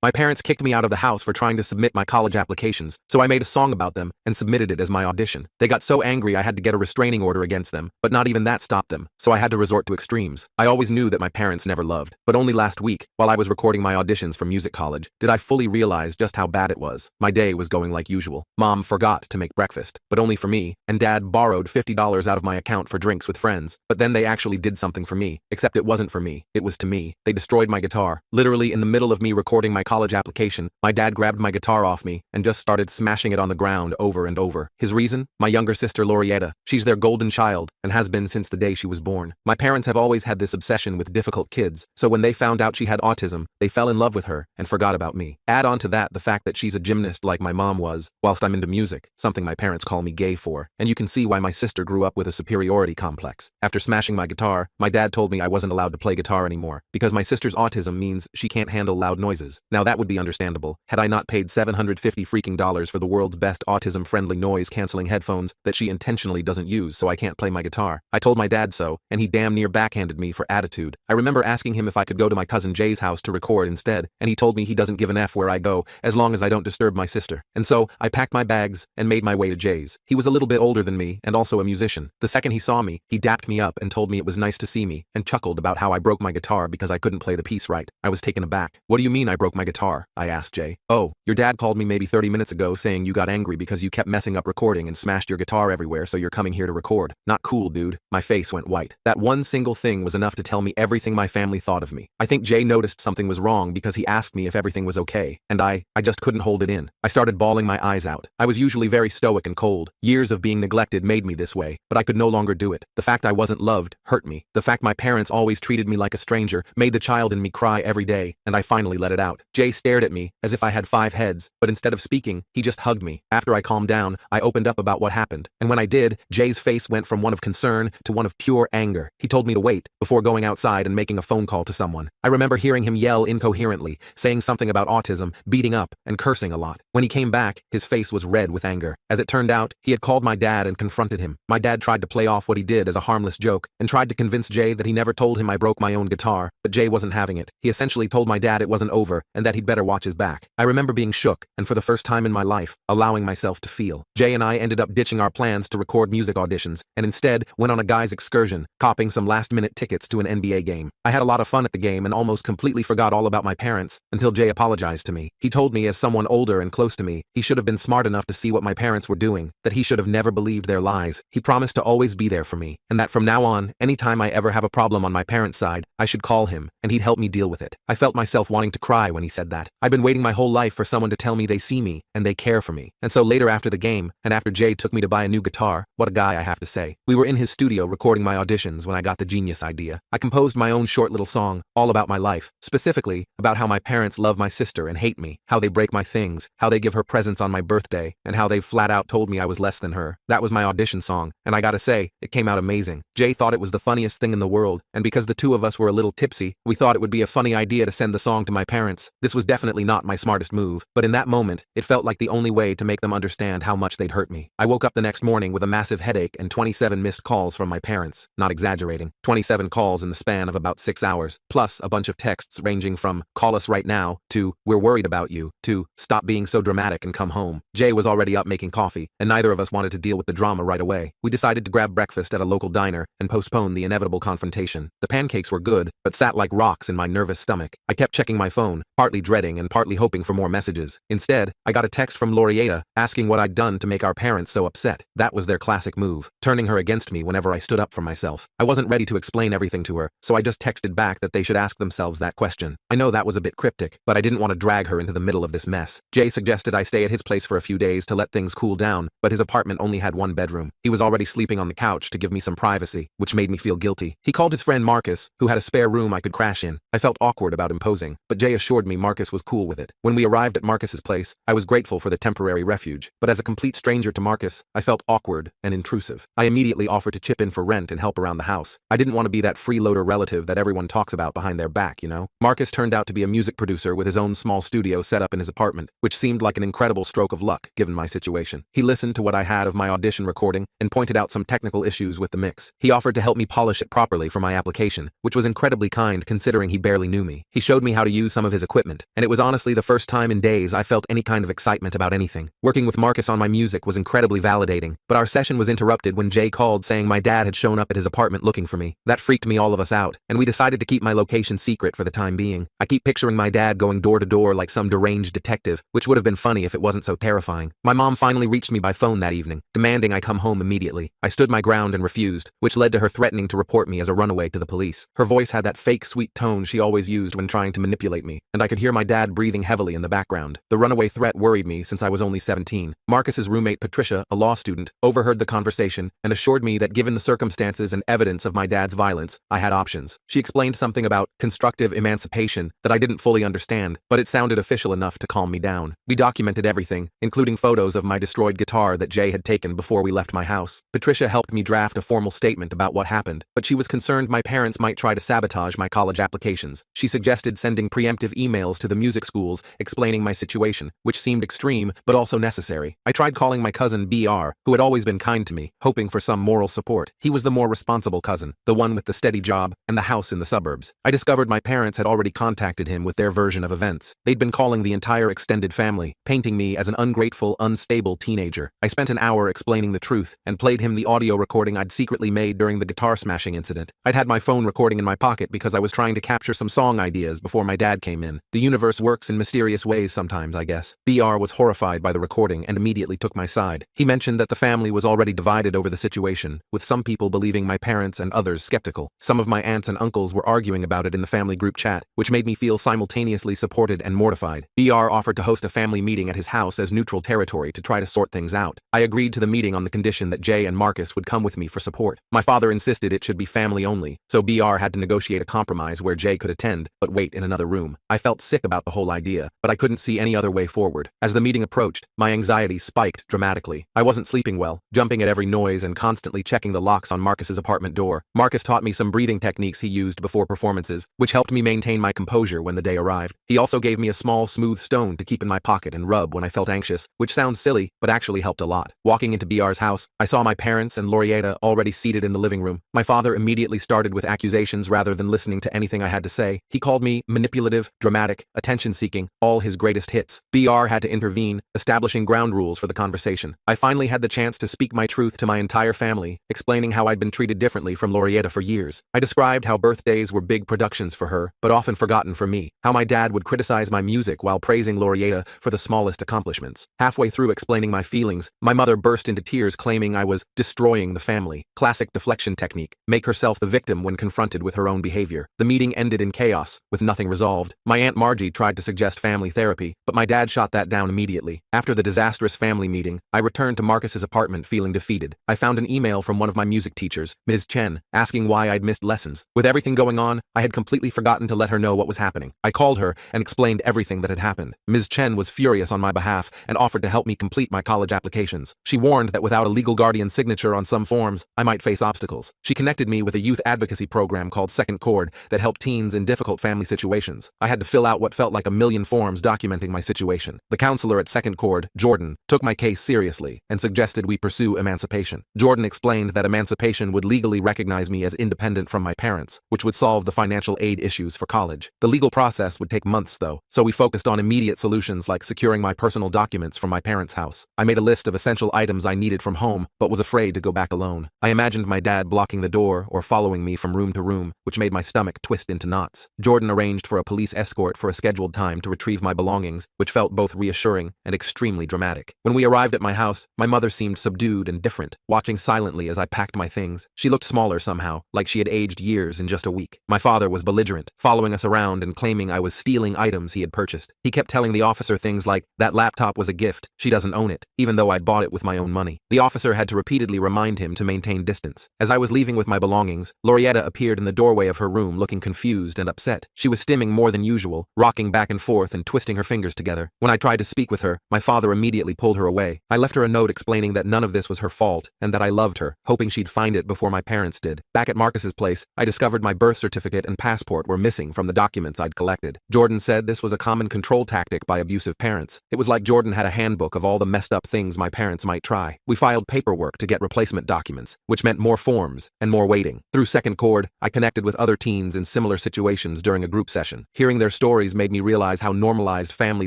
My parents kicked me out of the house for trying to submit my college applications, so I made a song about them and submitted it as my audition. They got so angry I had to get a restraining order against them, but not even that stopped them, so I had to resort to extremes. I always knew that my parents never loved, but only last week, while I was recording my auditions for music college, did I fully realize just how bad it was. My day was going like usual. Mom forgot to make breakfast, but only for me, and Dad borrowed $50 out of my account for drinks with friends, but then they actually did something for me, except it wasn't for me, it was to me. They destroyed my guitar. Literally in the middle of me recording my college application, my dad grabbed my guitar off me and just started smashing it on the ground over and over. His reason? My younger sister Laurietta. She's their golden child and has been since the day she was born. My parents have always had this obsession with difficult kids, so when they found out she had autism, they fell in love with her and forgot about me. Add on to that the fact that she's a gymnast like my mom was, whilst I'm into music, something my parents call me gay for, and you can see why my sister grew up with a superiority complex. After smashing my guitar, my dad told me I wasn't allowed to play guitar anymore, because my sister's autism means she can't handle loud noises. Now that would be understandable, had I not paid $750 freaking dollars for the world's best autism-friendly noise-canceling headphones that she intentionally doesn't use so I can't play my guitar. I told my dad so, and he damn near backhanded me for attitude. I remember asking him if I could go to my cousin Jay's house to record instead, and he told me he doesn't give an F where I go, as long as I don't disturb my sister. And so, I packed my bags and made my way to Jay's. He was a little bit older than me and also a musician. The second he saw me, he dapped me up and told me it was nice to see me, and chuckled about how I broke my guitar because I couldn't play the piece right. I was taken aback. "What do you mean I broke my guitar?" I asked Jay. "Oh, your dad called me maybe 30 minutes ago saying you got angry because you kept messing up recording and smashed your guitar everywhere, so you're coming here to record." Not cool, dude. My face went white. That one single thing was enough to tell me everything my family thought of me. I think Jay noticed something was wrong because he asked me if everything was okay, and I just couldn't hold it in. I started bawling my eyes out. I was usually very stoic and cold. Years of being neglected made me this way, but I could no longer do it. The fact I wasn't loved hurt me. The fact my parents always treated me like a stranger made the child in me cry every day, and I finally let it out. Jay stared at me as if I had 5 heads, but instead of speaking, he just hugged me. After I calmed down, I opened up about what happened, and when I did, Jay's face went from one of concern to one of pure anger. He told me to wait, before going outside and making a phone call to someone. I remember hearing him yell incoherently, saying something about autism, beating up, and cursing a lot. When he came back, his face was red with anger. As it turned out, he had called my dad and confronted him. My dad tried to play off what he did as a harmless joke, and tried to convince Jay that he never told him I broke my own guitar, but Jay wasn't having it. He essentially told my dad it wasn't over, and that he'd better watch his back. I remember being shook, and for the first time in my life, allowing myself to feel. Jay and I ended up ditching our plans to record music auditions, and instead went on a guy's excursion, copping some last-minute tickets to an NBA game. I had a lot of fun at the game and almost completely forgot all about my parents, until Jay apologized to me. He told me as someone older and close to me, he should have been smart enough to see what my parents were doing, that he should have never believed their lies. He promised to always be there for me, and that from now on, anytime I ever have a problem on my parents' side, I should call him, and he'd help me deal with it. I felt myself wanting to cry when he said that. I'd been waiting my whole life for someone to tell me they see me, and they care for me. And so later after the game, and after Jay took me to buy a new guitar, what a guy I have to say. We were in his studio recording my auditions when I got the genius idea. I composed my own short little song, all about my life, specifically about how my parents love my sister and hate me, how they break my things, how they give her presents on my birthday, and how they've flat out told me I was less than her. That was my audition song, and I gotta say, it came out amazing. Jay thought it was the funniest thing in the world, and because the two of us were a little tipsy, we thought it would be a funny idea to send the song to my parents. This was definitely not my smartest move, but in that moment, it felt like the only way to make them understand how much they'd hurt me. I woke up the next morning with a massive headache and 27 missed calls from my parents. Not exaggerating. 27 calls in the span of about 6 hours, plus a bunch of texts ranging from, "Call us right now," to, "We're worried about you," to, "Stop being so dramatic and come home." Jay was already up making coffee, and neither of us wanted to deal with the drama right away. We decided to grab breakfast at a local diner and postpone the inevitable confrontation. The pancakes were good, but sat like rocks in my nervous stomach. I kept checking my phone, partly dreading and partly hoping for more messages. Instead, I got a text from Laurietta asking what I'd done to make our parents so upset. That was their classic move, turning her against me whenever I stood up for myself. I wasn't ready to explain everything to her, so I just texted back that they should ask themselves that question. I know that was a bit cryptic, but I didn't want to drag her into the middle of this mess. Jay suggested I stay at his place for a few days to let things cool down, but his apartment only had one bedroom. He was already sleeping on the couch to give me some privacy, which made me feel guilty. He called his friend Marcus, who had a spare room I could crash in. I felt awkward about imposing, but Jay assured me Marcus was cool with it. When we arrived at Marcus's place, I was grateful for the temporary refuge, but as a complete stranger to Marcus, I felt awkward and intrusive. I immediately offered to chip in for rent and help around the house. I didn't want to be that freeloader relative that everyone talks about behind their back, you know? Marcus turned out to be a music producer with his own small studio set up in his apartment, which seemed like an incredible stroke of luck given my situation. He listened to what I had of my audition recording and pointed out some technical issues with the mix. He offered to help me polish it properly for my application, which was incredibly kind considering he barely knew me. He showed me how to use some of his equipment excitement, and it was honestly the first time in days I felt any kind of excitement about anything. Working with Marcus on my music was incredibly validating, but our session was interrupted when Jay called saying my dad had shown up at his apartment looking for me. That freaked me all of us out, and we decided to keep my location secret for the time being. I keep picturing my dad going door to door like some deranged detective, which would have been funny if it wasn't so terrifying. My mom finally reached me by phone that evening, demanding I come home immediately. I stood my ground and refused, which led to her threatening to report me as a runaway to the police. Her voice had that fake sweet tone she always used when trying to manipulate me, and I could hear my dad breathing heavily in the background. The runaway threat worried me since I was only 17. Marcus's roommate Patricia, a law student, overheard the conversation and assured me that given the circumstances and evidence of my dad's violence, I had options. She explained something about constructive emancipation that I didn't fully understand, but it sounded official enough to calm me down. We documented everything, including photos of my destroyed guitar that Jay had taken before we left my house. Patricia helped me draft a formal statement about what happened, but she was concerned my parents might try to sabotage my college applications. She suggested sending preemptive emails to the music schools explaining my situation, which seemed extreme but also necessary. I tried calling my cousin BR, who had always been kind to me, hoping for some moral support. He was the more responsible cousin, the one with the steady job and the house in the suburbs. I discovered my parents had already contacted him with their version of events. They'd been calling the entire extended family, painting me as an ungrateful, unstable teenager. I spent an hour explaining the truth and played him the audio recording I'd secretly made during the guitar smashing incident. I'd had my phone recording in my pocket because I was trying to capture some song ideas before my dad came in. The universe works in mysterious ways sometimes, I guess. BR was horrified by the recording and immediately took my side. He mentioned that the family was already divided over the situation, with some people believing my parents and others skeptical. Some of my aunts and uncles were arguing about it in the family group chat, which made me feel simultaneously supported and mortified. BR offered to host a family meeting at his house as neutral territory to try to sort things out. I agreed to the meeting on the condition that Jay and Marcus would come with me for support. My father insisted it should be family only, so BR had to negotiate a compromise where Jay could attend, but wait in another room. I felt sick about the whole idea, but I couldn't see any other way forward. As the meeting approached, my anxiety spiked dramatically. I wasn't sleeping well, jumping at every noise and constantly checking the locks on Marcus's apartment door. Marcus taught me some breathing techniques he used before performances, which helped me maintain my composure when the day arrived. He also gave me a small, smooth stone to keep in my pocket and rub when I felt anxious, which sounds silly, but actually helped a lot. Walking into BR's house, I saw my parents and Laurietta already seated in the living room. My father immediately started with accusations rather than listening to anything I had to say. He called me manipulative, dramatic, attention-seeking, all his greatest hits. BR had to intervene, establishing ground rules for the conversation. I finally had the chance to speak my truth to my entire family, explaining how I'd been treated differently from Laurietta for years. I described how birthdays were big productions for her, but often forgotten for me, how my dad would criticize my music while praising Laurietta for the smallest accomplishments. Halfway through explaining my feelings, my mother burst into tears claiming I was destroying the family. Classic deflection technique, make herself the victim when confronted with her own behavior. The meeting ended in chaos, with nothing resolved. My Aunt Margie tried to suggest family therapy, but my dad shot that down immediately. After the disastrous family meeting, I returned to Marcus's apartment feeling defeated. I found an email from one of my music teachers, Ms. Chen, asking why I'd missed lessons. With everything going on, I had completely forgotten to let her know what was happening. I called her and explained everything that had happened. Ms. Chen was furious on my behalf and offered to help me complete my college applications. She warned that without a legal guardian's signature on some forms, I might face obstacles. She connected me with a youth advocacy program called Second Chord that helped teens in difficult family situations. I had to fill out what felt like a million forms documenting my situation. The counselor at Second Chord, Jordan, took my case seriously and suggested we pursue emancipation. Jordan explained that emancipation would legally recognize me as independent from my parents, which would solve the financial aid issues for college. The legal process would take months though, so we focused on immediate solutions like securing my personal documents from my parents' house. I made a list of essential items I needed from home, but was afraid to go back alone. I imagined my dad blocking the door or following me from room to room, which made my stomach twist into knots. Jordan arranged for a police escort for a scheduled time to retrieve my belongings, which felt both reassuring and extremely dramatic. When we arrived at my house, my mother seemed subdued and different, watching silently as I packed my things. She looked smaller somehow, like she had aged years in just a week. My father was belligerent, following us around and claiming I was stealing items he had purchased. He kept telling the officer things like, "That laptop was a gift, she doesn't own it," even though I'd bought it with my own money. The officer had to repeatedly remind him to maintain distance. As I was leaving with my belongings, Laurietta appeared in the doorway of her room looking confused and upset. She was stimming more than usual, rocking back and forth and twisting her fingers together. When I tried to speak with her, my father immediately pulled her away. I left her a note explaining that none of this was her fault and that I loved her, hoping she'd find it before my parents did. Back at Marcus's place, I discovered my birth certificate and passport were missing from the documents I'd collected. Jordan said this was a common control tactic by abusive parents. It was like Jordan had a handbook of all the messed up things my parents might try. We filed paperwork to get replacement documents, which meant more forms and more waiting. Through Second Chord, I connected with other teens in similar situations during a group session. Hearing their stories stories made me realize how normalized family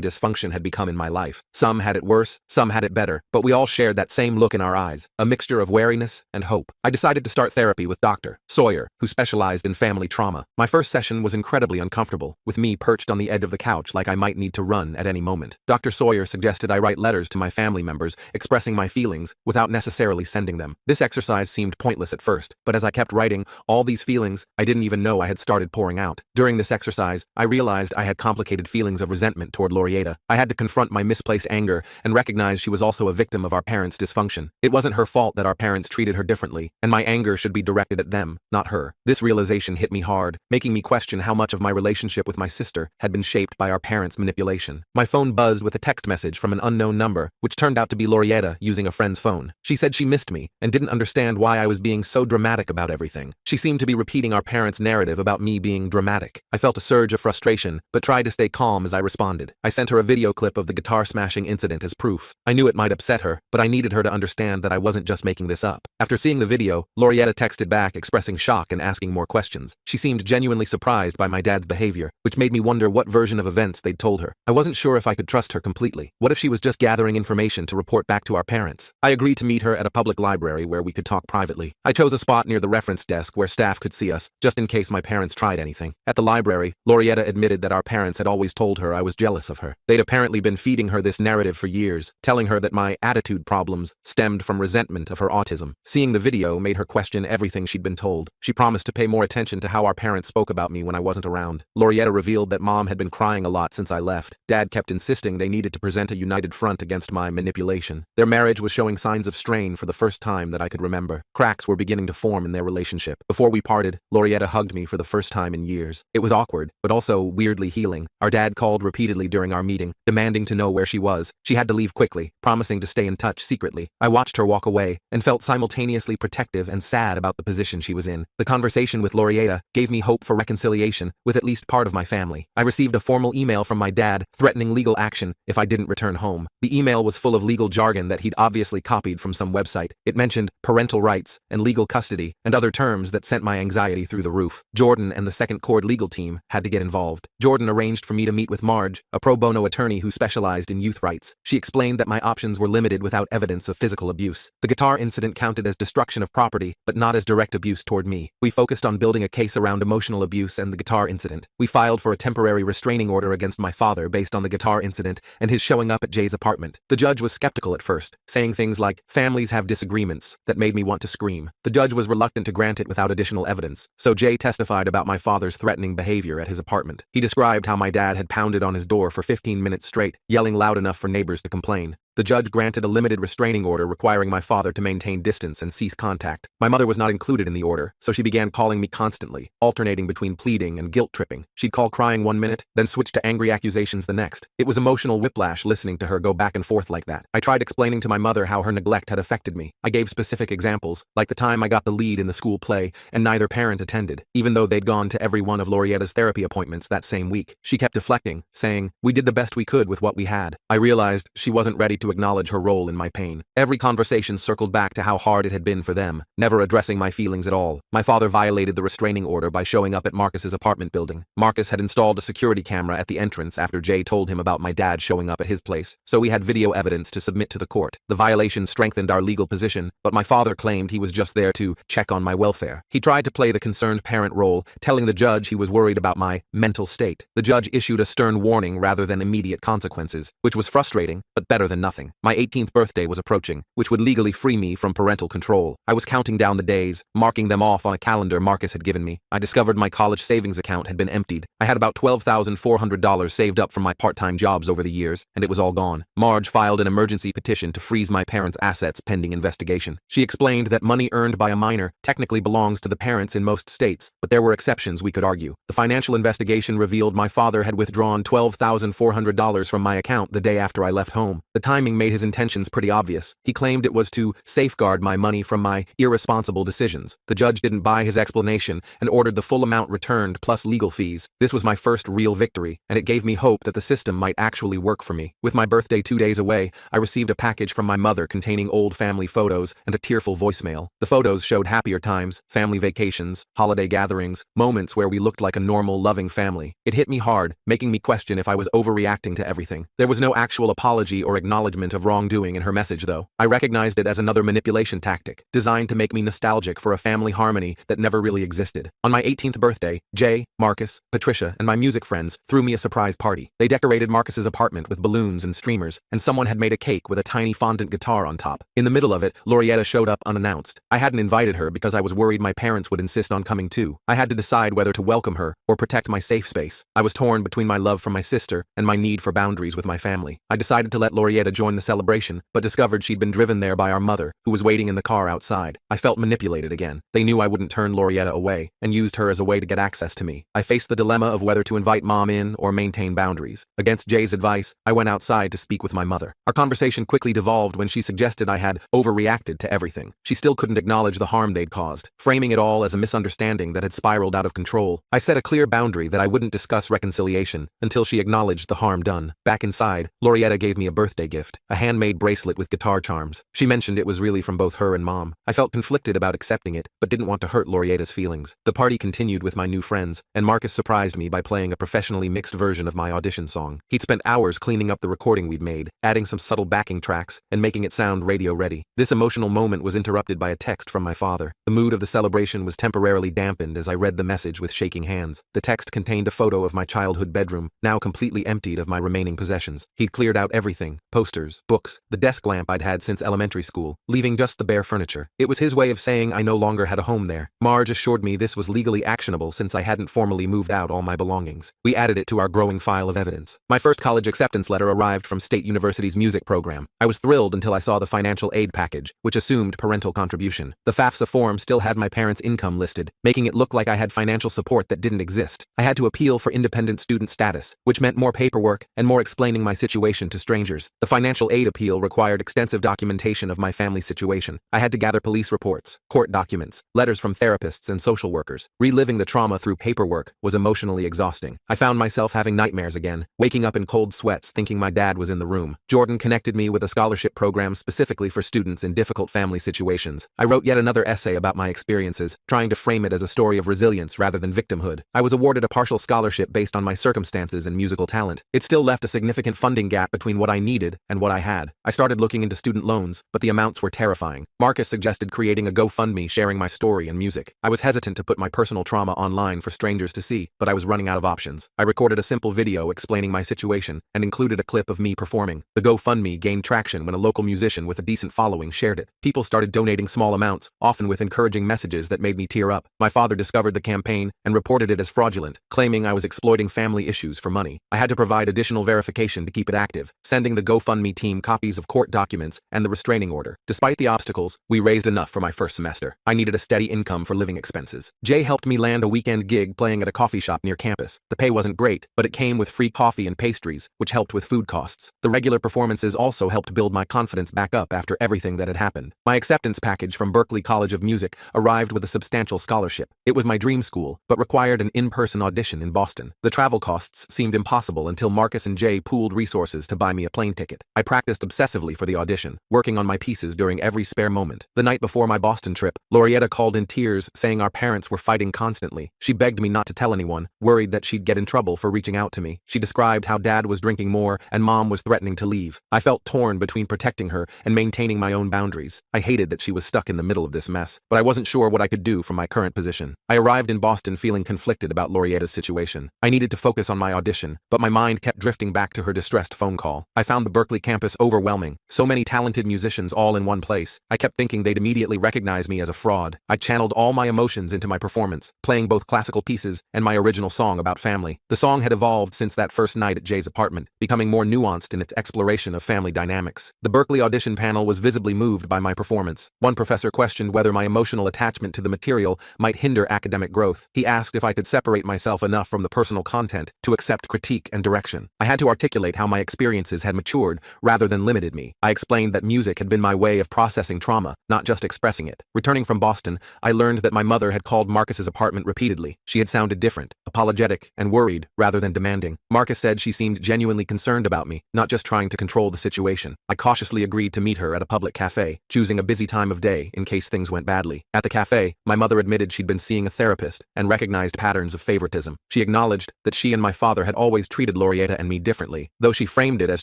dysfunction had become in my life. Some had it worse, some had it better, but we all shared that same look in our eyes, a mixture of wariness and hope. I decided to start therapy with Dr. Sawyer, who specialized in family trauma. My first session was incredibly uncomfortable, with me perched on the edge of the couch like I might need to run at any moment. Dr. Sawyer suggested I write letters to my family members, expressing my feelings, without necessarily sending them. This exercise seemed pointless at first, but as I kept writing, all these feelings, I didn't even know I had started pouring out. During this exercise, I realized I had complicated feelings of resentment toward Laurietta. I had to confront my misplaced anger and recognize she was also a victim of our parents' dysfunction. It wasn't her fault that our parents treated her differently, and my anger should be directed at them, not her. This realization hit me hard, making me question how much of my relationship with my sister had been shaped by our parents' manipulation. My phone buzzed with a text message from an unknown number, which turned out to be Laurietta using a friend's phone. She said she missed me and didn't understand why I was being so dramatic about everything. She seemed to be repeating our parents' narrative about me being dramatic. I felt a surge of frustration, but tried to stay calm as I responded. I sent her a video clip of the guitar smashing incident as proof. I knew it might upset her, but I needed her to understand that I wasn't just making this up. After seeing the video, Laurietta texted back expressing shock and asking more questions. She seemed genuinely surprised by my dad's behavior, which made me wonder what version of events they'd told her. I wasn't sure if I could trust her completely. What if she was just gathering information to report back to our parents? I agreed to meet her at a public library where we could talk privately. I chose a spot near the reference desk where staff could see us, just in case my parents tried anything. At the library, Laurietta admitted that our parents had always told her I was jealous of her. They'd apparently been feeding her this narrative for years, telling her that my attitude problems stemmed from resentment of her autism. Seeing the video made her question everything she'd been told. She promised to pay more attention to how our parents spoke about me when I wasn't around. Laurietta revealed that Mom had been crying a lot since I left. Dad kept insisting they needed to present a united front against my manipulation. Their marriage was showing signs of strain for the first time that I could remember. Cracks were beginning to form in their relationship. Before we parted, Laurietta hugged me for the first time in years. It was awkward, but also weirdly healing. Our dad called repeatedly during our meeting, demanding to know where she was. She had to leave quickly, promising to stay in touch secretly. I watched her walk away and felt simultaneously protective and sad about the position she was in. The conversation with Laurietta gave me hope for reconciliation with at least part of my family. I received a formal email from my dad threatening legal action if I didn't return home. The email was full of legal jargon that he'd obviously copied from some website. It mentioned parental rights and legal custody and other terms that sent my anxiety through the roof. Jordan and the Second Chord legal team had to get involved. Jordan arranged for me to meet with Marge, a pro bono attorney who specialized in youth rights. She explained that my options were limited without evidence of physical abuse. The guitar incident counted as destruction of property, but not as direct abuse toward me. We focused on building a case around emotional abuse and the guitar incident. We filed for a temporary restraining order against my father based on the guitar incident and his showing up at Jay's apartment. The judge was skeptical at first, saying things like, "Families have disagreements," that made me want to scream. The judge was reluctant to grant it without additional evidence, so Jay testified about my father's threatening behavior at his apartment. He described how my dad had pounded on his door for 15 minutes straight, yelling loud enough for neighbors to complain. The judge granted a limited restraining order requiring my father to maintain distance and cease contact. My mother was not included in the order, so she began calling me constantly, alternating between pleading and guilt-tripping. She'd call crying one minute, then switch to angry accusations the next. It was emotional whiplash listening to her go back and forth like that. I tried explaining to my mother how her neglect had affected me. I gave specific examples, like the time I got the lead in the school play and neither parent attended, even though they'd gone to every one of Laurietta's therapy appointments that same week. She kept deflecting, saying, "We did the best we could with what we had." I realized she wasn't ready to acknowledge her role in my pain. Every conversation circled back to how hard it had been for them, never addressing my feelings at all. My father violated the restraining order by showing up at Marcus's apartment building. Marcus had installed a security camera at the entrance after Jay told him about my dad showing up at his place, so we had video evidence to submit to the court. The violation strengthened our legal position, but my father claimed he was just there to check on my welfare. He tried to play the concerned parent role, telling the judge he was worried about my mental state. The judge issued a stern warning rather than immediate consequences, which was frustrating, but better than nothing. My 18th birthday was approaching, which would legally free me from parental control. I was counting down the days, marking them off on a calendar Marcus had given me. I discovered my college savings account had been emptied. I had about $12,400 saved up from my part-time jobs over the years, and it was all gone. Marge filed an emergency petition to freeze my parents' assets pending investigation. She explained that money earned by a minor technically belongs to the parents in most states, but there were exceptions we could argue. The financial investigation revealed my father had withdrawn $12,400 from my account the day after I left home. The timing timing made his intentions pretty obvious. He claimed it was to safeguard my money from my irresponsible decisions. The judge didn't buy his explanation and ordered the full amount returned plus legal fees. This was my first real victory, and it gave me hope that the system might actually work for me. With my birthday 2 days away, I received a package from my mother containing old family photos and a tearful voicemail. The photos showed happier times, family vacations, holiday gatherings, moments where we looked like a normal, loving family. It hit me hard, making me question if I was overreacting to everything. There was no actual apology or acknowledgement of wrongdoing in her message, though. I recognized it as another manipulation tactic, designed to make me nostalgic for a family harmony that never really existed. On my 18th birthday, Jay, Marcus, Patricia, and my music friends threw me a surprise party. They decorated Marcus's apartment with balloons and streamers, and someone had made a cake with a tiny fondant guitar on top. In the middle of it, Laurietta showed up unannounced. I hadn't invited her because I was worried my parents would insist on coming too. I had to decide whether to welcome her or protect my safe space. I was torn between my love for my sister and my need for boundaries with my family. I decided to let Laurietta join the celebration, but discovered she'd been driven there by our mother, who was waiting in the car outside. I felt manipulated again. They knew I wouldn't turn Laurietta away, and used her as a way to get access to me. I faced the dilemma of whether to invite Mom in or maintain boundaries. Against Jay's advice, I went outside to speak with my mother. Our conversation quickly devolved when she suggested I had overreacted to everything. She still couldn't acknowledge the harm they'd caused, framing it all as a misunderstanding that had spiraled out of control. I set a clear boundary that I wouldn't discuss reconciliation until she acknowledged the harm done. Back inside, Laurietta gave me a birthday gift, a handmade bracelet with guitar charms. She mentioned it was really from both her and Mom. I felt conflicted about accepting it, but didn't want to hurt Laurietta's feelings. The party continued with my new friends, and Marcus surprised me by playing a professionally mixed version of my audition song. He'd spent hours cleaning up the recording we'd made, adding some subtle backing tracks, and making it sound radio-ready. This emotional moment was interrupted by a text from my father. The mood of the celebration was temporarily dampened as I read the message with shaking hands. The text contained a photo of my childhood bedroom, now completely emptied of my remaining possessions. He'd cleared out everything: posters, books, the desk lamp I'd had since elementary school, leaving just the bare furniture. It was his way of saying I no longer had a home there. Marge assured me this was legally actionable since I hadn't formally moved out all my belongings. We added it to our growing file of evidence. My first college acceptance letter arrived from State University's music program. I was thrilled until I saw the financial aid package, which assumed parental contribution. The FAFSA form still had my parents' income listed, making it look like I had financial support that didn't exist. I had to appeal for independent student status, which meant more paperwork and more explaining my situation to strangers. The financial aid appeal required extensive documentation of my family situation. I had to gather police reports, court documents, letters from therapists and social workers. Reliving the trauma through paperwork was emotionally exhausting. I found myself having nightmares again, waking up in cold sweats thinking my dad was in the room. Jordan connected me with a scholarship program specifically for students in difficult family situations. I wrote yet another essay about my experiences, trying to frame it as a story of resilience rather than victimhood. I was awarded a partial scholarship based on my circumstances and musical talent. It still left a significant funding gap between what I needed and what I had. I started looking into student loans, but the amounts were terrifying. Marcus suggested creating a GoFundMe sharing my story and music. I was hesitant to put my personal trauma online for strangers to see, but I was running out of options. I recorded a simple video explaining my situation and included a clip of me performing. The GoFundMe gained traction when a local musician with a decent following shared it. People started donating small amounts, often with encouraging messages that made me tear up. My father discovered the campaign and reported it as fraudulent, claiming I was exploiting family issues for money. I had to provide additional verification to keep it active, sending the GoFundMe team copies of court documents and the restraining order. Despite the obstacles, we raised enough for my first semester. I needed a steady income for living expenses. Jay helped me land a weekend gig playing at a coffee shop near campus. The pay wasn't great, but it came with free coffee and pastries, which helped with food costs. The regular performances also helped build my confidence back up after everything that had happened. My acceptance package from Berklee College of Music arrived with a substantial scholarship. It was my dream school, but required an in-person audition in Boston. The travel costs seemed impossible until Marcus and Jay pooled resources to buy me a plane ticket. I practiced obsessively for the audition, working on my pieces during every spare moment. The night before my Boston trip, Laurietta called in tears, saying our parents were fighting constantly. She begged me not to tell anyone, worried that she'd get in trouble for reaching out to me. She described how Dad was drinking more and Mom was threatening to leave. I felt torn between protecting her and maintaining my own boundaries. I hated that she was stuck in the middle of this mess, but I wasn't sure what I could do from my current position. I arrived in Boston feeling conflicted about Laurietta's situation. I needed to focus on my audition, but my mind kept drifting back to her distressed phone call. I found the Berklee campus overwhelming. So many talented musicians all in one place. I kept thinking they'd immediately recognize me as a fraud. I channeled all my emotions into my performance, playing both classical pieces and my original song about family. The song had evolved since that first night at Jay's apartment, becoming more nuanced in its exploration of family dynamics. The Berklee audition panel was visibly moved by my performance. One professor questioned whether my emotional attachment to the material might hinder academic growth. He asked if I could separate myself enough from the personal content to accept critique and direction. I had to articulate how my experiences had matured rather than limited me. I explained that music had been my way of processing trauma, not just expressing it. Returning from Boston, I learned that my mother had called Marcus's apartment repeatedly. She had sounded different, apologetic, and worried, rather than demanding. Marcus said she seemed genuinely concerned about me, not just trying to control the situation. I cautiously agreed to meet her at a public cafe, choosing a busy time of day in case things went badly. At the cafe, my mother admitted she'd been seeing a therapist and recognized patterns of favoritism. She acknowledged that she and my father had always treated Lorietta and me differently, though she framed it as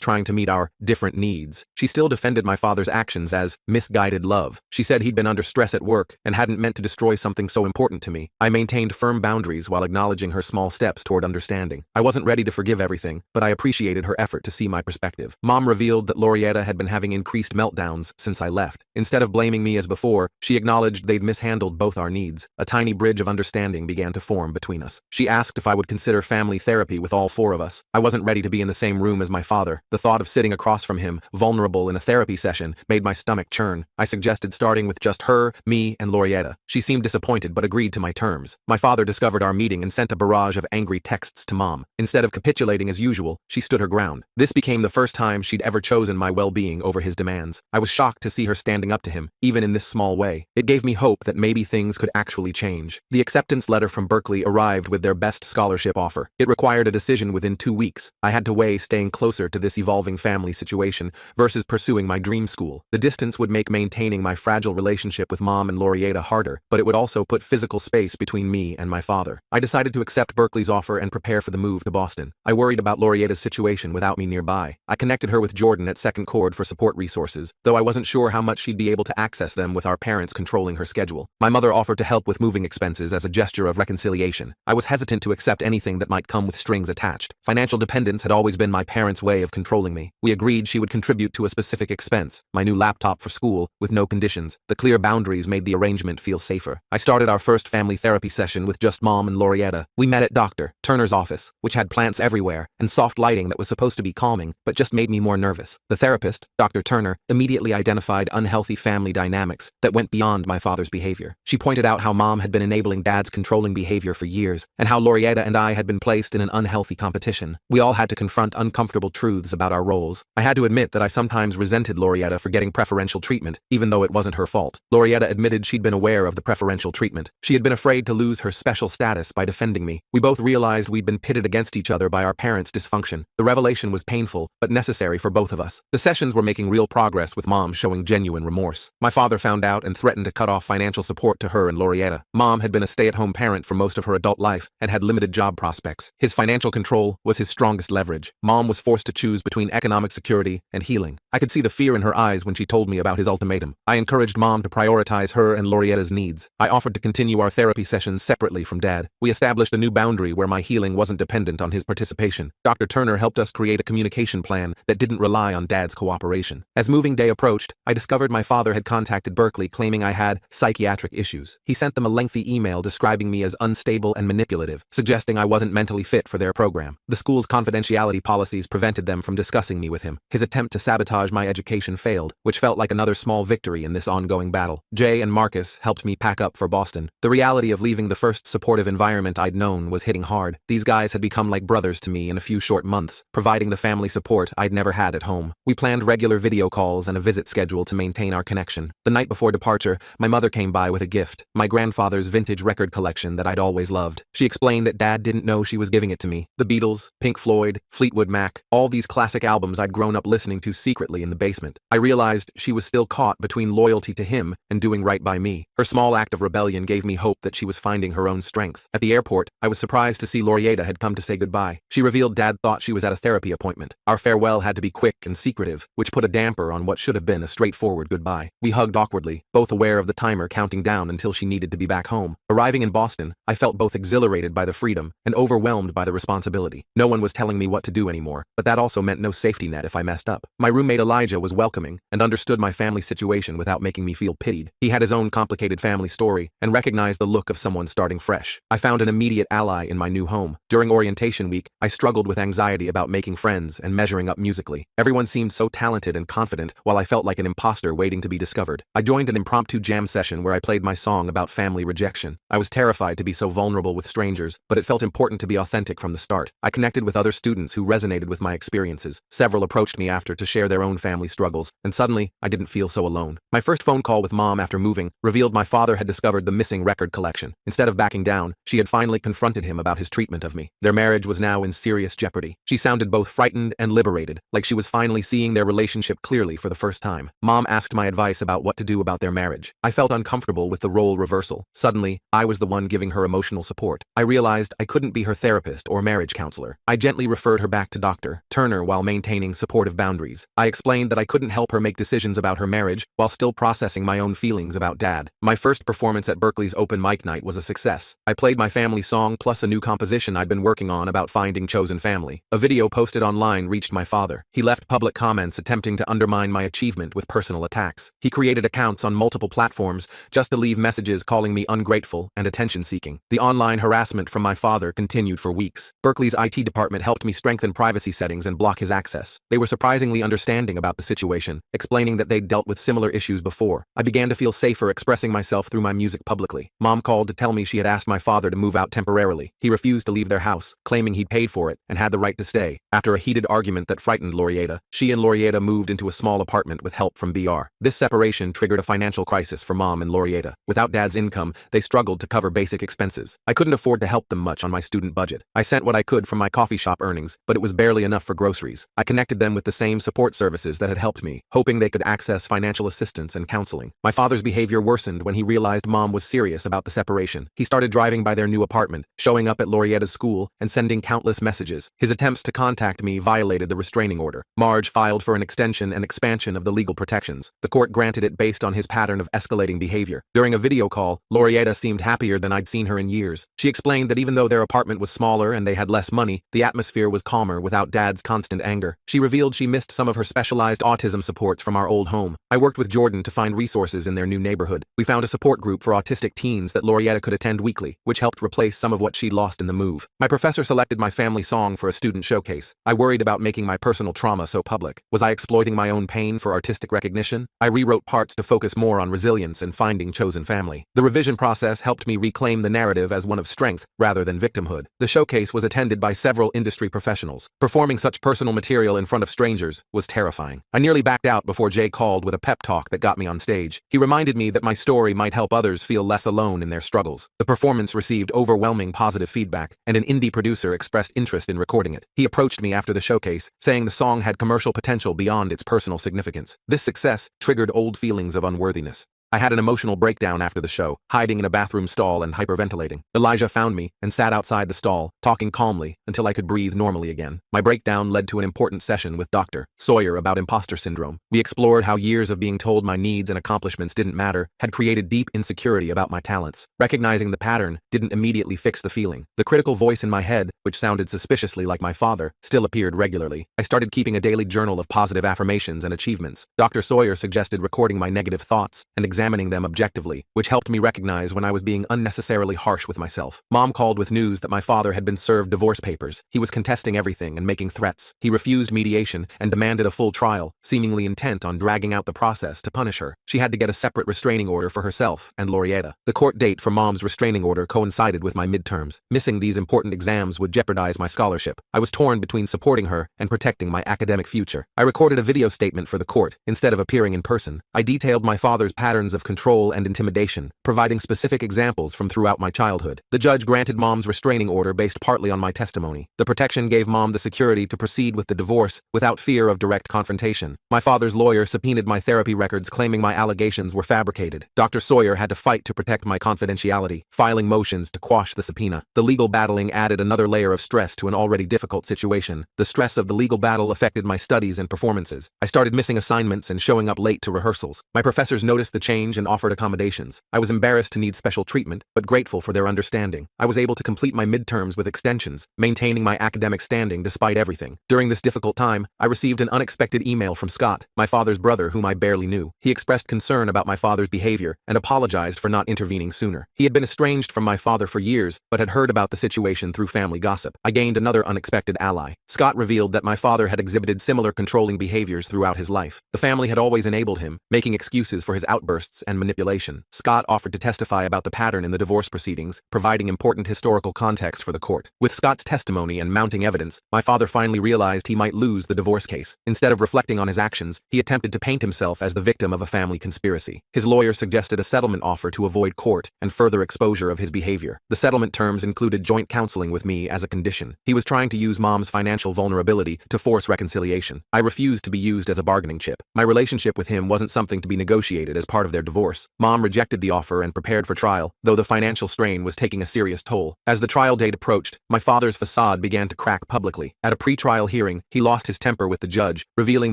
trying to meet our different needs. She still defended my father's actions as misguided love. She said he'd been under stress at work and hadn't meant to destroy something so important to me. I maintained firm boundaries while acknowledging her small steps toward understanding. I wasn't ready to forgive everything, but I appreciated her effort to see my perspective. Mom revealed that Lorietta had been having increased meltdowns since I left. Instead of blaming me as before, she acknowledged they'd mishandled both our needs. A tiny bridge of understanding began to form between us. She asked if I would consider family therapy with all four of us. I wasn't ready to be in the same room as my father. The thought of sitting across from him, vulnerable in a therapy session, made my stomach churn. I suggested starting with just her, me, and Lorietta. She seemed disappointed but agreed to my terms. My father discovered our meeting and sent a barrage of angry texts to Mom. Instead of capitulating as usual, she stood her ground. This became the first time she'd ever chosen my well-being over his demands. I was shocked to see her standing up to him, even in this small way. It gave me hope that maybe things could actually change. The acceptance letter from Berkeley arrived with their best scholarship offer. It required a decision within 2 weeks. I had to weigh staying closer to this evolving family situation versus pursuing my dream school. The distance would make maintaining my fragile relationship with Mom and Lorietta harder, but it would also put physical space between me and my father. I decided to accept Berkeley's offer and prepare for the move to Boston. I worried about Lorietta's situation without me nearby. I connected her with Jordan at Second Chord for support resources, though I wasn't sure how much she'd be able to access them with our parents controlling her schedule. My mother offered to help with moving expenses as a gesture of reconciliation. I was hesitant to accept anything that might come with strings attached. Financial dependence had always been my parents' way of controlling me. We agreed she would contribute to a specific expense, my new laptop for school, with no conditions. The clear boundaries made the arrangement feel safer. I started our first family therapy session with just Mom and Lorietta. We met at Dr. Turner's office, which had plants everywhere and soft lighting that was supposed to be calming, but just made me more nervous. The therapist, Dr. Turner, immediately identified unhealthy family dynamics that went beyond my father's behavior. She pointed out how Mom had been enabling Dad's controlling behavior for years, and how Lorietta and I had been placed in an unhealthy competition. We all had to confront uncomfortable truths about our roles. I had to admit that I sometimes resented Lorietta for getting preferential treatment, even though it wasn't her fault. Lorietta admitted she'd been aware of the preferential treatment. She had been afraid to lose her special status by defending me. We both realized we'd been pitted against each other by our parents' dysfunction. The revelation was painful, but necessary for both of us. The sessions were making real progress, with Mom showing genuine remorse. My father found out and threatened to cut off financial support to her and Lorietta. Mom had been a stay-at-home parent for most of her adult life and had limited job prospects. His financial control was his strongest leverage. Mom was forced to choose between economic security and healing. I could see the fear in her eyes when she told me about his ultimatum. I encouraged Mom to prioritize her and Lorietta's needs. I offered to continue our therapy sessions separately from Dad. We established a new boundary where my healing wasn't dependent on his participation. Dr. Turner helped us create a communication plan that didn't rely on Dad's cooperation. As moving day approached, I discovered my father had contacted Berkeley claiming I had psychiatric issues. He sent them a lengthy email describing me as unstable and manipulative, suggesting I wasn't mentally fit for their program. The school's confidentiality policies prevented them from discussing me with him. His attempt to sabotage my education failed, which felt like another small victory in this ongoing battle. Jay and Marcus helped me pack up for Boston. The reality of leaving the first supportive environment I'd known was hitting hard. These guys had become like brothers to me in a few short months, providing the family support I'd never had at home. We planned regular video calls and a visit schedule to maintain our connection. The night before departure, my mother came by with a gift, my grandfather's vintage record collection that I'd always loved. She explained that Dad didn't know she was giving it to me. The Beatles, Pink Floyd, Fleetwood Mac, all these classic albums I'd grown up listening to secretly in the basement. I realized she was still caught between loyalty to him and doing right by me. Her small act of rebellion gave me hope that she was finding her own strength. At the airport, I was surprised to see Lorietta had come to say goodbye. She revealed Dad thought she was at a therapy appointment. Our farewell had to be quick and secretive, which put a damper on what should have been a straightforward goodbye. We hugged awkwardly, both aware of the timer counting down until she needed to be back home. Arriving in Boston, I felt both exhilarated by the freedom and overwhelmed by the responsibility. No one was telling me what to do anymore, but that also meant no safety net if I messed up. My roommate Elijah was welcoming and understood my family situation without making me feel pitied. He had his own complicated family story and recognized the look of someone starting fresh. I found an immediate ally in my new home. During orientation week, I struggled with anxiety about making friends and measuring up musically. Everyone seemed so talented and confident, while I felt like an imposter waiting to be discovered. I joined an impromptu jam session where I played my song about family rejection. I was terrified to be so vulnerable with strangers, but it felt important to be authentic from the start. I connected with other students who resonated with my experiences. Several approached approached me after to share their own family struggles, and suddenly, I didn't feel so alone. My first phone call with Mom after moving revealed my father had discovered the missing record collection. Instead of backing down, she had finally confronted him about his treatment of me. Their marriage was now in serious jeopardy. She sounded both frightened and liberated, like she was finally seeing their relationship clearly for the first time. Mom asked my advice about what to do about their marriage. I felt uncomfortable with the role reversal. Suddenly, I was the one giving her emotional support. I realized I couldn't be her therapist or marriage counselor. I gently referred her back to Dr. Turner while maintaining supportive boundaries. I explained that I couldn't help her make decisions about her marriage while still processing my own feelings about Dad. My first performance at Berkeley's open mic night was a success. I played my family song plus a new composition I'd been working on about finding chosen family. A video posted online reached my father. He left public comments attempting to undermine my achievement with personal attacks. He created accounts on multiple platforms just to leave messages calling me ungrateful and attention-seeking. The online harassment from my father continued for weeks. Berkeley's IT department helped me strengthen privacy settings and block his access. They were surprisingly understanding about the situation, explaining that they'd dealt with similar issues before. I began to feel safer expressing myself through my music publicly. Mom called to tell me she had asked my father to move out temporarily. He refused to leave their house, claiming he'd paid for it and had the right to stay. After a heated argument that frightened Laurietta, she and Laurietta moved into a small apartment with help from BR. This separation triggered a financial crisis for Mom and Laurietta. Without Dad's income, they struggled to cover basic expenses. I couldn't afford to help them much on my student budget. I sent what I could from my coffee shop earnings, but it was barely enough for groceries. I connected them with the same support services that had helped me, hoping they could access financial assistance and counseling. My father's behavior worsened when he realized Mom was serious about the separation. He started driving by their new apartment, showing up at Laurietta's school, and sending countless messages. His attempts to contact me violated the restraining order. Marge filed for an extension and expansion of the legal protections. The court granted it based on his pattern of escalating behavior. During a video call, Laurietta seemed happier than I'd seen her in years. She explained that even though their apartment was smaller and they had less money, the atmosphere was calmer without Dad's constant anger. She revealed she missed some of her specialized autism supports from our old home. I worked with Jordan to find resources in their new neighborhood. We found a support group for autistic teens that Laurietta could attend weekly, which helped replace some of what she'd lost in the move. My professor selected my family song for a student showcase. I worried about making my personal trauma so public. Was I exploiting my own pain for artistic recognition? I rewrote parts to focus more on resilience and finding chosen family. The revision process helped me reclaim the narrative as one of strength rather than victimhood. The showcase was attended by several industry professionals. Performing such personal material in front of strangers was terrifying. I nearly backed out before Jay called with a pep talk that got me on stage. He reminded me that my story might help others feel less alone in their struggles. The performance received overwhelming positive feedback, and an indie producer expressed interest in recording it. He approached me after the showcase, saying the song had commercial potential beyond its personal significance. This success triggered old feelings of unworthiness. I had an emotional breakdown after the show, hiding in a bathroom stall and hyperventilating. Elijah found me and sat outside the stall, talking calmly until I could breathe normally again. My breakdown led to an important session with Dr. Sawyer about imposter syndrome. We explored how years of being told my needs and accomplishments didn't matter had created deep insecurity about my talents. Recognizing the pattern didn't immediately fix the feeling. The critical voice in my head, which sounded suspiciously like my father, still appeared regularly. I started keeping a daily journal of positive affirmations and achievements. Dr. Sawyer suggested recording my negative thoughts and examining them objectively, which helped me recognize when I was being unnecessarily harsh with myself. Mom called with news that my father had been served divorce papers. He was contesting everything and making threats. He refused mediation and demanded a full trial, seemingly intent on dragging out the process to punish her. She had to get a separate restraining order for herself and Laurietta. The court date for Mom's restraining order coincided with my midterms. Missing these important exams would jeopardize my scholarship. I was torn between supporting her and protecting my academic future. I recorded a video statement for the court instead of appearing in person. I detailed my father's patterns of control and intimidation, providing specific examples from throughout my childhood. The judge granted Mom's restraining order based partly on my testimony. The protection gave Mom the security to proceed with the divorce without fear of direct confrontation. My father's lawyer subpoenaed my therapy records, claiming my allegations were fabricated. Dr. Sawyer had to fight to protect my confidentiality, filing motions to quash the subpoena. The legal battling added another layer of stress to an already difficult situation. The stress of the legal battle affected my studies and performances. I started missing assignments and showing up late to rehearsals. My professors noticed the change and offered accommodations. I was embarrassed to need special treatment, but grateful for their understanding. I was able to complete my midterms with extensions, maintaining my academic standing despite everything. During this difficult time, I received an unexpected email from Scott, my father's brother whom I barely knew. He expressed concern about my father's behavior and apologized for not intervening sooner. He had been estranged from my father for years, but had heard about the situation through family gossip. I gained another unexpected ally. Scott revealed that my father had exhibited similar controlling behaviors throughout his life. The family had always enabled him, making excuses for his outbursts outbursts and manipulation. Scott offered to testify about the pattern in the divorce proceedings, providing important historical context for the court. With Scott's testimony and mounting evidence, my father finally realized he might lose the divorce case. Instead of reflecting on his actions, he attempted to paint himself as the victim of a family conspiracy. His lawyer suggested a settlement offer to avoid court and further exposure of his behavior. The settlement terms included joint counseling with me as a condition. He was trying to use Mom's financial vulnerability to force reconciliation. I refused to be used as a bargaining chip. My relationship with him wasn't something to be negotiated as part of their divorce. Mom rejected the offer and prepared for trial, though the financial strain was taking a serious toll. As the trial date approached, my father's facade began to crack publicly. At a pre-trial hearing, he lost his temper with the judge, revealing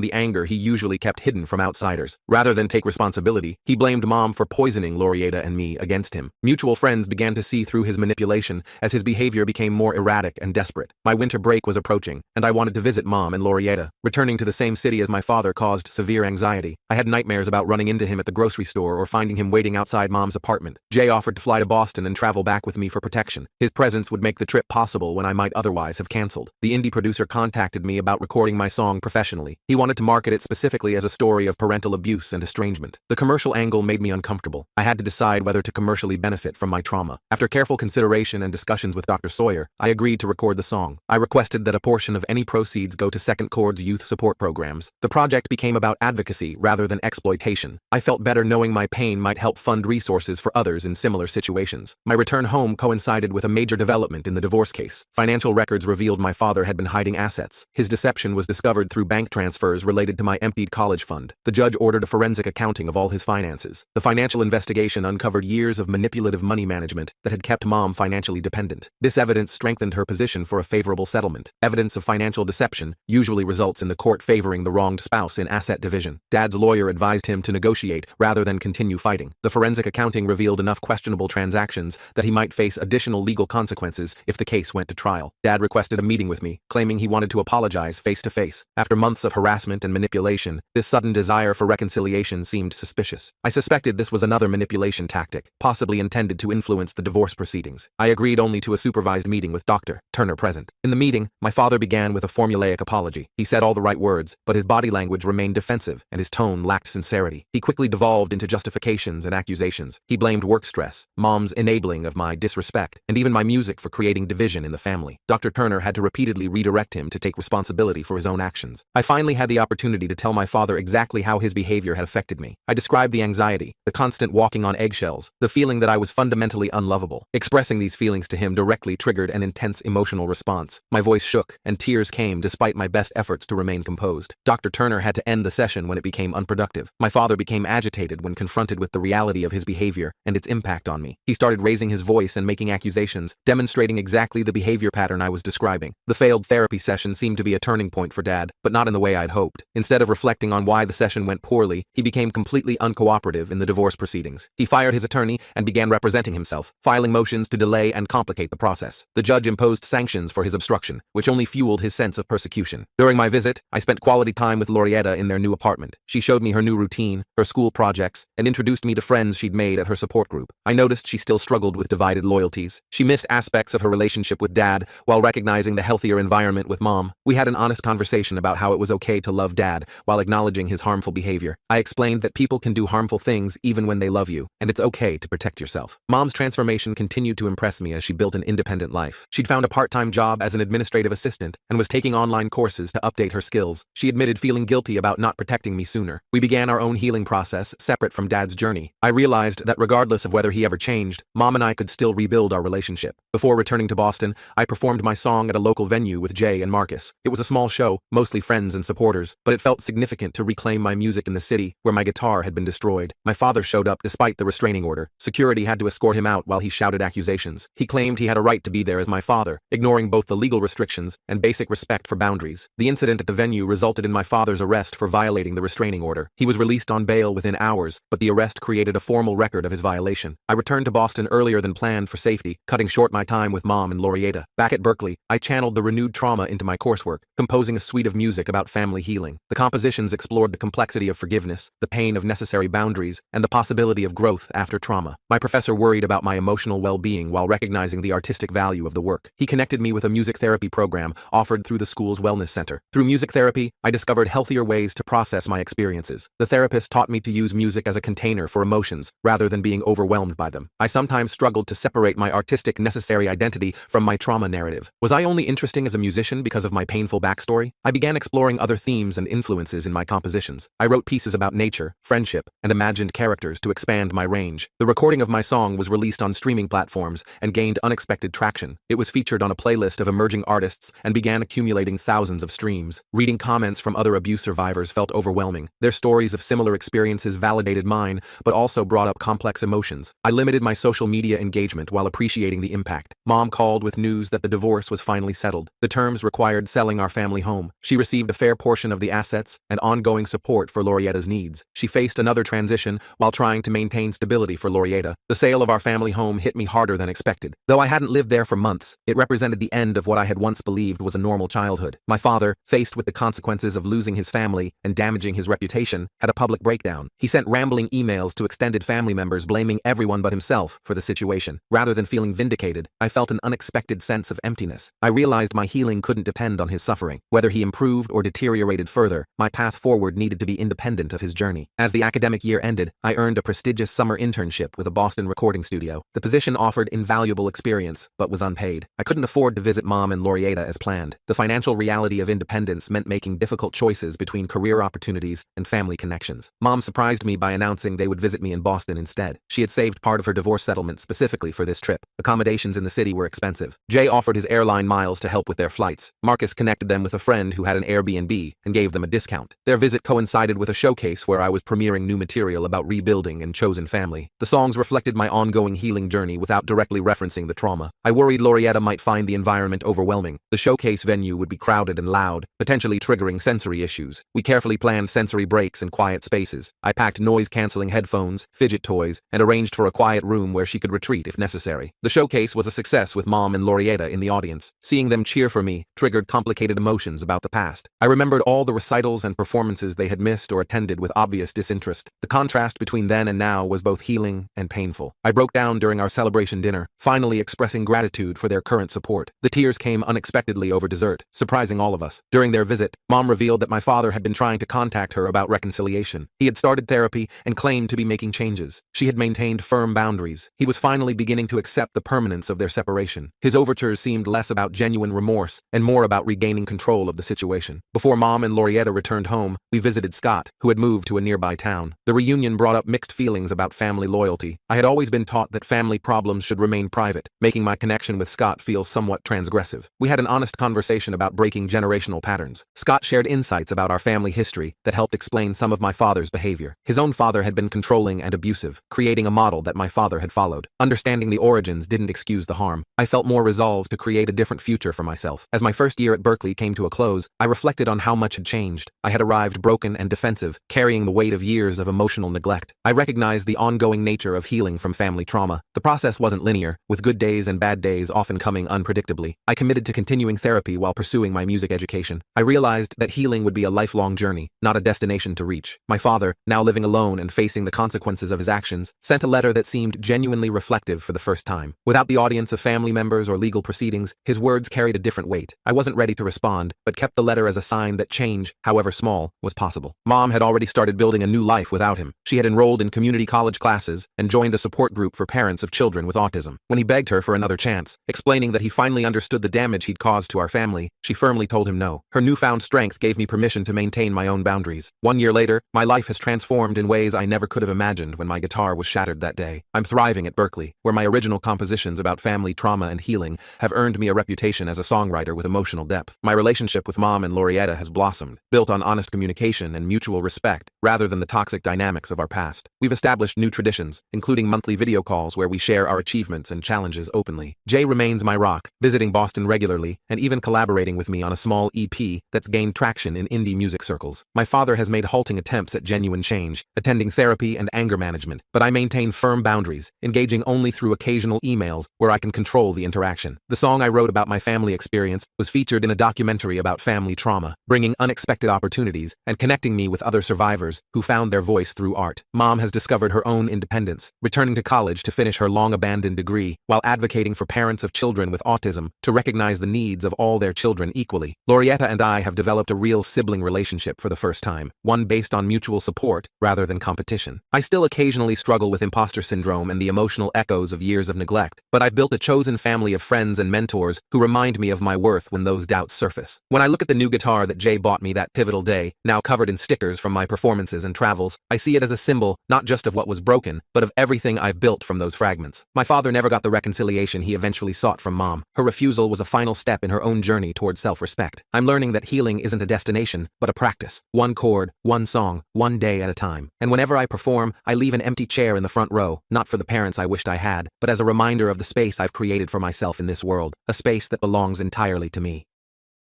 the anger he usually kept hidden from outsiders. Rather than take responsibility, he blamed Mom for poisoning Lorietta and me against him. Mutual friends began to see through his manipulation as his behavior became more erratic and desperate. My winter break was approaching, and I wanted to visit Mom and Lorietta. Returning to the same city as my father caused severe anxiety. I had nightmares about running into him at the grocery store or finding him waiting outside Mom's apartment. Jay offered to fly to Boston and travel back with me for protection. His presence would make the trip possible when I might otherwise have canceled. The indie producer contacted me about recording my song professionally. He wanted to market it specifically as a story of parental abuse and estrangement. The commercial angle made me uncomfortable. I had to decide whether to commercially benefit from my trauma. After careful consideration and discussions with Dr. Sawyer, I agreed to record the song. I requested that a portion of any proceeds go to Second Chord's youth support programs. The project became about advocacy rather than exploitation. I felt better knowing my pain might help fund resources for others in similar situations. My return home coincided with a major development in the divorce case. Financial records revealed my father had been hiding assets. His deception was discovered through bank transfers related to my emptied college fund. The judge ordered a forensic accounting of all his finances. The financial investigation uncovered years of manipulative money management that had kept Mom financially dependent. This evidence strengthened her position for a favorable settlement. Evidence of financial deception usually results in the court favoring the wronged spouse in asset division. Dad's lawyer advised him to negotiate rather than continue fighting. The forensic accounting revealed enough questionable transactions that he might face additional legal consequences if the case went to trial. Dad requested a meeting with me, claiming he wanted to apologize face to face. After months of harassment and manipulation, this sudden desire for reconciliation seemed suspicious. I suspected this was another manipulation tactic, possibly intended to influence the divorce proceedings. I agreed only to a supervised meeting with Dr. Turner present. In the meeting, my father began with a formulaic apology. He said all the right words, but his body language remained defensive and his tone lacked sincerity. He quickly devolved into justifications and accusations. He blamed work stress, Mom's enabling of my disrespect, and even my music for creating division in the family. Dr. Turner had to repeatedly redirect him to take responsibility for his own actions. I finally had the opportunity to tell my father exactly how his behavior had affected me. I described the anxiety, the constant walking on eggshells, the feeling that I was fundamentally unlovable. Expressing these feelings to him directly triggered an intense emotional response. My voice shook, and tears came despite my best efforts to remain composed. Dr. Turner had to end the session when it became unproductive. My father became agitated when confronted with the reality of his behavior and its impact on me. He started raising his voice and making accusations, demonstrating exactly the behavior pattern I was describing. The failed therapy session seemed to be a turning point for Dad, but not in the way I'd hoped. Instead of reflecting on why the session went poorly, he became completely uncooperative in the divorce proceedings. He fired his attorney and began representing himself, filing motions to delay and complicate the process. The judge imposed sanctions for his obstruction, which only fueled his sense of persecution. During my visit, I spent quality time with Lorietta in their new apartment. She showed me her new routine, her school projects, and introduced me to friends she'd made at her support group. I noticed she still struggled with divided loyalties. She missed aspects of her relationship with Dad while recognizing the healthier environment with Mom. We had an honest conversation about how it was okay to love Dad while acknowledging his harmful behavior. I explained that people can do harmful things even when they love you, and it's okay to protect yourself. Mom's transformation continued to impress me as she built an independent life. She'd found a part-time job as an administrative assistant and was taking online courses to update her skills. She admitted feeling guilty about not protecting me sooner. We began our own healing process separate from Dad's journey. I realized that regardless of whether he ever changed, Mom and I could still rebuild our relationship. Before returning to Boston, I performed my song at a local venue with Jay and Marcus. It was a small show, mostly friends and supporters, but it felt significant to reclaim my music in the city where my guitar had been destroyed. My father showed up despite the restraining order. Security had to escort him out while he shouted accusations. He claimed he had a right to be there as my father, ignoring both the legal restrictions and basic respect for boundaries. The incident at the venue resulted in my father's arrest for violating the restraining order. He was released on bail within hours, but the arrest created a formal record of his violation. I returned to Boston earlier than planned for safety, cutting short my time with Mom and Lorietta. Back at Berkeley, I channeled the renewed trauma into my coursework, composing a suite of music about family healing. The compositions explored the complexity of forgiveness, the pain of necessary boundaries, and the possibility of growth after trauma. My professor worried about my emotional well-being while recognizing the artistic value of the work. He connected me with a music therapy program offered through the school's wellness center. Through music therapy, I discovered healthier ways to process my experiences. The therapist taught me to use music music as a container for emotions, rather than being overwhelmed by them. I sometimes struggled to separate my artistic necessary identity from my trauma narrative. Was I only interesting as a musician because of my painful backstory? I began exploring other themes and influences in my compositions. I wrote pieces about nature, friendship, and imagined characters to expand my range. The recording of my song was released on streaming platforms and gained unexpected traction. It was featured on a playlist of emerging artists and began accumulating thousands of streams. Reading comments from other abuse survivors felt overwhelming. Their stories of similar experiences validated mine, but also brought up complex emotions. I limited my social media engagement while appreciating the impact. Mom called with news that the divorce was finally settled. The terms required selling our family home. She received a fair portion of the assets and ongoing support for Laurietta's needs. She faced another transition while trying to maintain stability for Laurietta. The sale of our family home hit me harder than expected. Though I hadn't lived there for months, it represented the end of what I had once believed was a normal childhood. My father, faced with the consequences of losing his family and damaging his reputation, had a public breakdown. He sent rambling emails to extended family members blaming everyone but himself for the situation. Rather than feeling vindicated, I felt an unexpected sense of emptiness. I realized my healing couldn't depend on his suffering. Whether he improved or deteriorated further, my path forward needed to be independent of his journey. As the academic year ended, I earned a prestigious summer internship with a Boston recording studio. The position offered invaluable experience, but was unpaid. I couldn't afford to visit Mom and Laurietta as planned. The financial reality of independence meant making difficult choices between career opportunities and family connections. Mom surprised me by announcing they would visit me in Boston instead. She had saved part of her divorce settlement specifically for this trip. Accommodations in the city were expensive. Jay offered his airline miles to help with their flights. Marcus connected them with a friend who had an Airbnb and gave them a discount. Their visit coincided with a showcase where I was premiering new material about rebuilding and chosen family. The songs reflected my ongoing healing journey without directly referencing the trauma. I worried Laurietta might find the environment overwhelming. The showcase venue would be crowded and loud, potentially triggering sensory issues. We carefully planned sensory breaks and quiet spaces. I packed noise-canceling headphones, fidget toys, and arranged for a quiet room where she could retreat if necessary. The showcase was a success with Mom and Laurietta in the audience. Seeing them cheer for me triggered complicated emotions about the past. I remembered all the recitals and performances they had missed or attended with obvious disinterest. The contrast between then and now was both healing and painful. I broke down during our celebration dinner, finally expressing gratitude for their current support. The tears came unexpectedly over dessert, surprising all of us. During their visit, Mom revealed that my father had been trying to contact her about reconciliation. He had started therapy and claimed to be making changes. She had maintained firm boundaries. He was finally beginning to accept the permanence of their separation. His overtures seemed less about genuine remorse and more about regaining control of the situation. Before Mom and Laurietta returned home, we visited Scott, who had moved to a nearby town. The reunion brought up mixed feelings about family loyalty. I had always been taught that family problems should remain private, making my connection with Scott feel somewhat transgressive. We had an honest conversation about breaking generational patterns. Scott shared insights about our family history that helped explain some of my father's behavior. His own father had been controlling and abusive, creating a model that my father had followed. Understanding the origins didn't excuse the harm. I felt more resolved to create a different future for myself. As my first year at Berklee came to a close, I reflected on how much had changed. I had arrived broken and defensive, carrying the weight of years of emotional neglect. I recognized the ongoing nature of healing from family trauma. The process wasn't linear, with good days and bad days often coming unpredictably. I committed to continuing therapy while pursuing my music education. I realized that healing would be a lifelong journey, not a destination to reach. My father, now living alone and facing the consequences of his actions, sent a letter that seemed genuinely reflective for the first time. Without the audience of family members or legal proceedings, his words carried a different weight. I wasn't ready to respond, but kept the letter as a sign that change, however small, was possible. Mom had already started building a new life without him. She had enrolled in community college classes and joined a support group for parents of children with autism. When he begged her for another chance, explaining that he finally understood the damage he'd caused to our family, she firmly told him no. Her newfound strength gave me permission to maintain my own boundaries. 1 year later, my life has transformed in ways I never could have imagined when my guitar was shattered that day. I'm thriving at Berklee, where my original compositions about family trauma and healing have earned me a reputation as a songwriter with emotional depth. My relationship with Mom and Laurietta has blossomed, built on honest communication and mutual respect, rather than the toxic dynamics of our past. We've established new traditions, including monthly video calls where we share our achievements and challenges openly. Jay remains my rock, visiting Boston regularly and even collaborating with me on a small EP that's gained traction in indie music circles. My father has made halting attempts at genuine change, attending therapy and anger management, but I maintain firm boundaries, engaging only through occasional emails where I can control the interaction. The song I wrote about my family experience was featured in a documentary about family trauma, bringing unexpected opportunities and connecting me with other survivors who found their voice through art. Mom has discovered her own independence, returning to college to finish her long-abandoned degree, while advocating for parents of children with autism to recognize the needs of all their children equally. Laurietta and I have developed a real sibling relationship for the first time, one based on mutual support rather than than competition. I still occasionally struggle with imposter syndrome and the emotional echoes of years of neglect, but I've built a chosen family of friends and mentors who remind me of my worth when those doubts surface. When I look at the new guitar that Jay bought me that pivotal day, now covered in stickers from my performances and travels, I see it as a symbol not just of what was broken, but of everything I've built from those fragments. My father never got the reconciliation he eventually sought from Mom. Her refusal was a final step in her own journey toward self-respect. I'm learning that healing isn't a destination, but a practice. One chord, one song, one day at a time. And whenever I perform, I leave an empty chair in the front row, not for the parents I wished I had, but as a reminder of the space I've created for myself in this world, a space that belongs entirely to me.